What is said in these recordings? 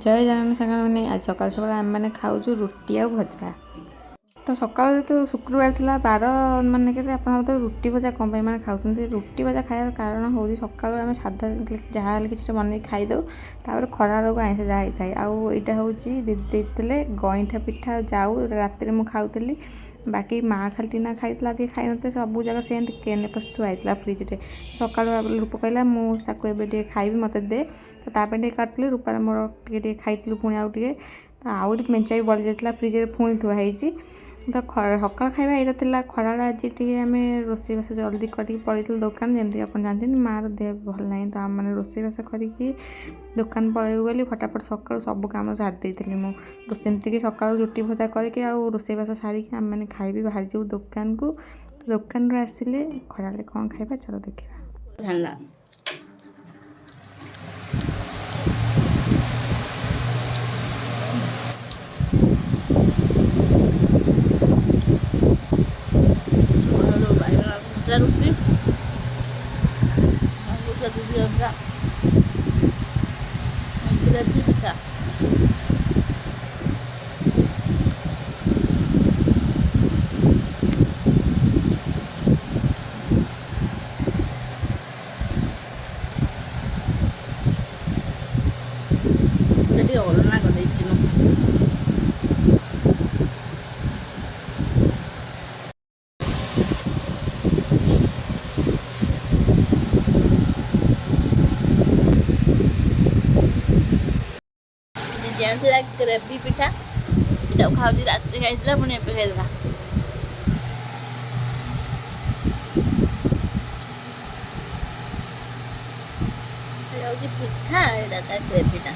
ଜୟ ଜଗନ୍ନାଥ ସାଙ୍ଗମାନେ ଆଜି ସକାଳୁ ସକାଳୁ ଆମେମାନେ ଖାଉଛୁ ରୁଟି ଆଉ ଭଜା। ତ ସକାଳୁ ଯେହେତୁ ଶୁକ୍ରବାର ଥିଲା ବାର ମାନେକରେ ଆପଣ ତ ରୁଟି ଭଜା କ'ଣ ପାଇଁ ମାନେ ଖାଉଛନ୍ତି। ରୁଟି ଭଜା ଖାଇବାର କାରଣ ହେଉଛି ସକାଳୁ ଆମେ ସାଧା ଯାହା ହେଲେ କିଛି ବନେଇକି ଖାଇଦେଉ, ତାପରେ ଖରାବେଳକୁ ଆଇଁଷ ଯାହା ହେଇଥାଏ। ଆଉ ଏଇଟା ହେଉଛି ଦିଦି ଦେଇଥିଲେ ଗଇଁଠା ପିଠା ଆଉ ଯାଉ, ରାତିରେ ମୁଁ ଖାଉଥିଲି। ବାକି ମାଆ ଖାଲି ଟିନା ଖାଇଥିଲା, କି ଖାଇନଥିଲେ, ସବୁ ଯାକ ସେମିତି କେନ୍ ପଶି ଥୁଆ ହେଇଥିଲା ଫ୍ରିଜ୍ରେ। ସକାଳୁ ରୂପ କହିଲା ମୁଁ ତାକୁ ଏବେ ଟିକେ ଖାଇବି, ମୋତେ ଦେ। ତ ତା ପାଇଁ ଟିକେ କାଟିଲି, ରୂପାର ମୋର ଟିକେ ଟିକେ ଖାଇଥିଲୁ, ପୁଣି ଆଉ ଟିକେ ତ ଆଉ ଗୋଟେ ମେଞ୍ଚା ବି ବଳି ଯାଇଥିଲା ଫ୍ରିଜ୍ରେ, ପୁଣି ଥୁଆ ହେଇଛି। ତ ସକାଳ ଖାଇବା ଏଇଟା ଥିଲା। ଖରାବେଳେ ଆଜି ଟିକେ ଆମେ ରୋଷେଇବାସ ଜଲ୍ଦି କରିକି ପଳେଇଥିଲୁ ଦୋକାନ। ଯେମିତି ଆପଣ ଜାଣିଛନ୍ତି ମାଆର ଦେହ ଭଲ ନାହିଁ, ତ ଆମମାନେ ରୋଷେଇବାସ କରିକି ଦୋକାନ ପଳେଇବୁ ବୋଲି ଫଟାଫଟ ସକାଳୁ ସବୁ କାମ ସାରି ଦେଇଥିଲି ମୁଁ। ସେମିତିକି ସକାଳୁ ରୁଟି ଭଜା କରିକି ଆଉ ରୋଷେଇବାସ ସାରିକି ଆମେମାନେ ଖାଇବି ବାହାରିଯିବୁ ଦୋକାନକୁ। ଦୋକାନରୁ ଆସିଲେ ଖରାବେଳେ କ'ଣ ଖାଇବା ଚାଲ ଦେଖିବା। ହେଲା ରୁଟି ପିଠା ଟିକେ ଅଲଣା କରିଦେଇଛି ମୁଁ। ଥିଲା ଗ୍ରେଭି ପିଠା, ଏଟାକୁ ଖାଉଛି, ରାତିରେ ଖାଇଥିଲା ପୁଣି ଏବେ ଖାଇଥିଲା। ଏଇଟା ହେଉଛି ପିଠା, ଏଇଟା ତା ଗ୍ରେଭିଟା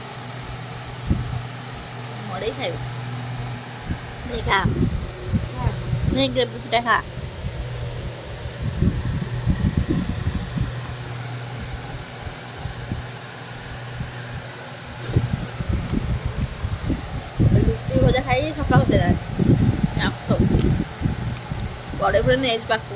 ମଡ଼େଇ ଖାଇବେ। ଖା ନେଇ ଗ୍ରେଭି ପିଠା ଖା। ରୁଟି ଭଜା ଖାଇ ସକାଳୁ ଦେଲାଣି କଡ଼େଇ ଫଡ଼େଇ ନେଇଛି ପାଖକୁ।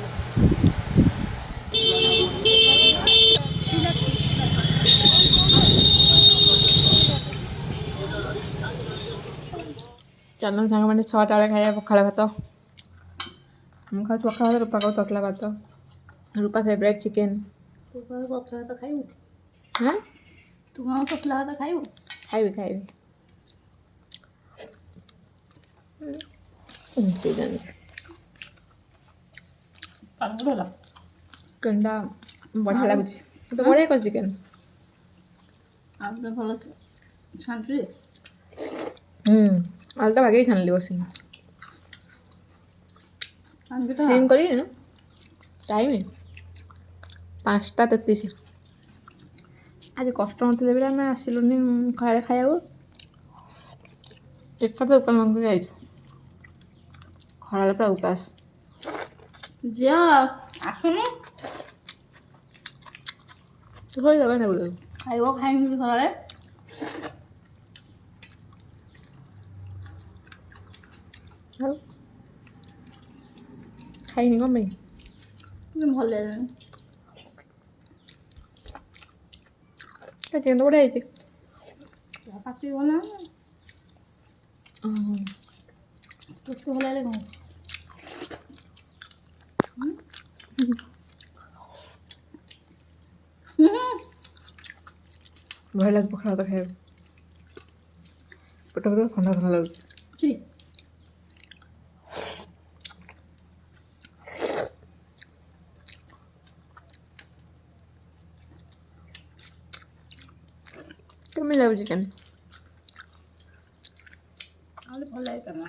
ଚାଲୁନ ସାଙ୍ଗମାନେ 6ଟା ବେଳେ ଖାଇବା ପଖାଳ ଭାତ। ମୁଁ ଖାଉଛି ପଖାଳ ଭାତ, ରୂପା ଖାଉଛି ତତଲା ଭାତ। ରୂପା ଫେଭରାଇଟ୍ ଚିକେନ୍। ତୁ କ'ଣ ପଖାଳ ଭାତ ଖାଇବୁ? ହଁ ତୁ କ'ଣ ତତଲା ଭାତ ଖାଇବୁ? ଖାଇବି ଖାଇବି। ଚିକେନ୍ଟା ବଢ଼ିଆ ଲାଗୁଛି, ମୋତେ ବଢ଼ିଆ କରିଛି ଚିକେନ୍। ଆଉ ତ ଭଲ ଛାଣୁଛୁ। ଆଳୁଟା ବାଗେଇ ଛାଣିଲି ବସିକି। ସିମ୍ କରି ଟାଇମ୍ 5ଟା 33। ଆଜି କଷ୍ଟମର୍ ଥିଲେ ବୋଲି ଆମେ ଆସିଲୁନି ଖରାବେଳେ ଖାଇବାକୁ। ଏକାଥରେ ଦୋକାନ ବନ୍ଦ କରି ଯାଇଛୁ। ଖରାବେଳେ ପୁରା ଉପାସ। ଝିଅ ଆସୁନୁ ଖାଇବ, ଖାଇନି ଖରାବେଳେ। ଆଉ ଖାଇନି କ'ଣ ପାଇଁ? ଭଲ ଲାଗିଲାନି। ଚିକେନ୍ ତ ବଢ଼ିଆ ହେଇଛି। ପାଟି ଭଲ ତୋତେ ଭଲ ଲାଗିଲେ କ'ଣ? ଭଲ ଲାଗୁଛି ପଖାଳ ଭାତ ଖାଇବାକୁ। ପେଟ ଥଣ୍ଡା ଥଣ୍ଡା ଲାଗୁଛି। କେମିତି ଲାଗୁଛି ଚିକେନ୍? ଭଲ ଲାଗିଲା।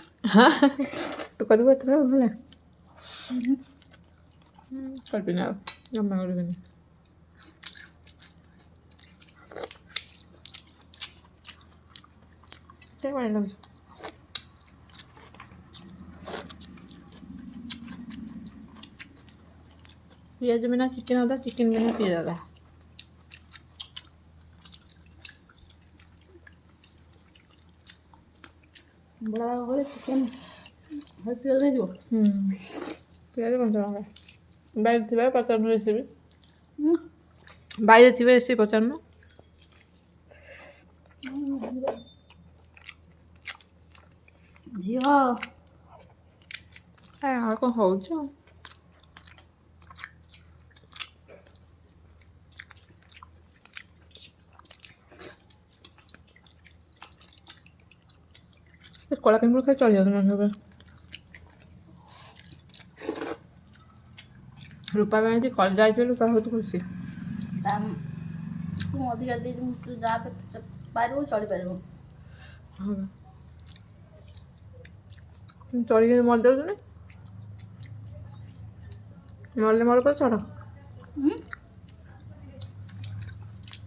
ତୁ କରିବୁ ଏଥର ଭଲ? କରିବିନି ଆଉ, ଜମା କରିବିନି। ବଢ଼ିଆ ଲାଗୁଛି। ପିଆଜ ବିନା ଚିକେନ୍ ଅଦା, ଚିକେନ୍ ବିନା ପିଆଜ ଅଦା। ବड़ा ଗଲେ ଚିକେନ୍ ପିଆଜ ହେଇଯିବ। ପିଆଜ 5 ଟଙ୍କା। ବାଇରେ ଥିବା ପଚାରୁନୁ ରେସିପି। ବାଇରେ ଥିବେ ରେସିପି ପଚାରୁନୁ। ଝିଅ ଆଉ କ'ଣ ହେଉଛି ଆଉ କଳା ପିମ୍ପୁଡ଼ି ଖାଇ ଚଳି ଯାଉଛନ୍ତି ମଣିଷ ରୂପା ପାଇଁ ଆଜି କଲେଜ ଯାଇଥିଲୁ ରୂପା ବହୁତ ଖୁସି ମୁଁ ଅଧିକା ଦେଇଛି ତୁ ଯାହା ପାରିବୁ ଚଳିପାରିବୁ। ହଁ ଚଳିକି ମରିଯାଉଛୁ ନା ମରିଲେ ମର ତ ଛାଡ଼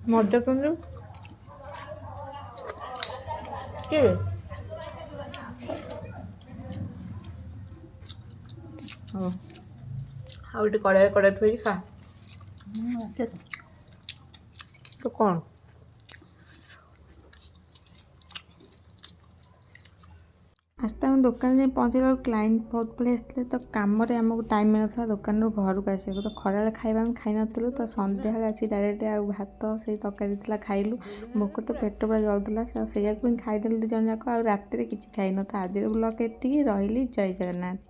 ମରିଯାଉଛନ୍ତି କିଏ ହଉ ଆଉ ଏଠି କଡ଼ାଇ ଥୋଇକି ଖା ତ କ'ଣ ଆସ୍ତେ ଆମେ ଦୋକାନ ଯାଇ ପହଞ୍ଚିଲା ବେଳକୁ କ୍ଲାଇଣ୍ଟ ବହୁତ ପଳେଇ ଆସିଥିଲେ ତ କାମରେ ଆମକୁ ଟାଇମ୍ ମିଳିନଥିଲା ଦୋକାନରୁ ଘରକୁ ଆସିବାକୁ ତ ଖରାବେଳେ ଖାଇବା ଆମେ ଖାଇନଥିଲୁ ତ ସନ୍ଧ୍ୟାବେଳେ ଆସି ଡାଇରେକ୍ଟ ଆଉ ଭାତ ସେଇ ତରକାରୀ ଥିଲା ଖାଇଲୁ ଭୋକ ତ ପେଟ ପୁରା ଜଳୁଥିଲା ସେଇଆକୁ ହିଁ ଖାଇଦେଲୁ 2 ଜଣ ଯାକ ଆଉ ରାତିରେ କିଛି ଖାଇନୁ ତ ଆଜିର ବ୍ଲଗ୍ ଏତିକି ରହିଲି ଜୟ ଜଗନ୍ନାଥ।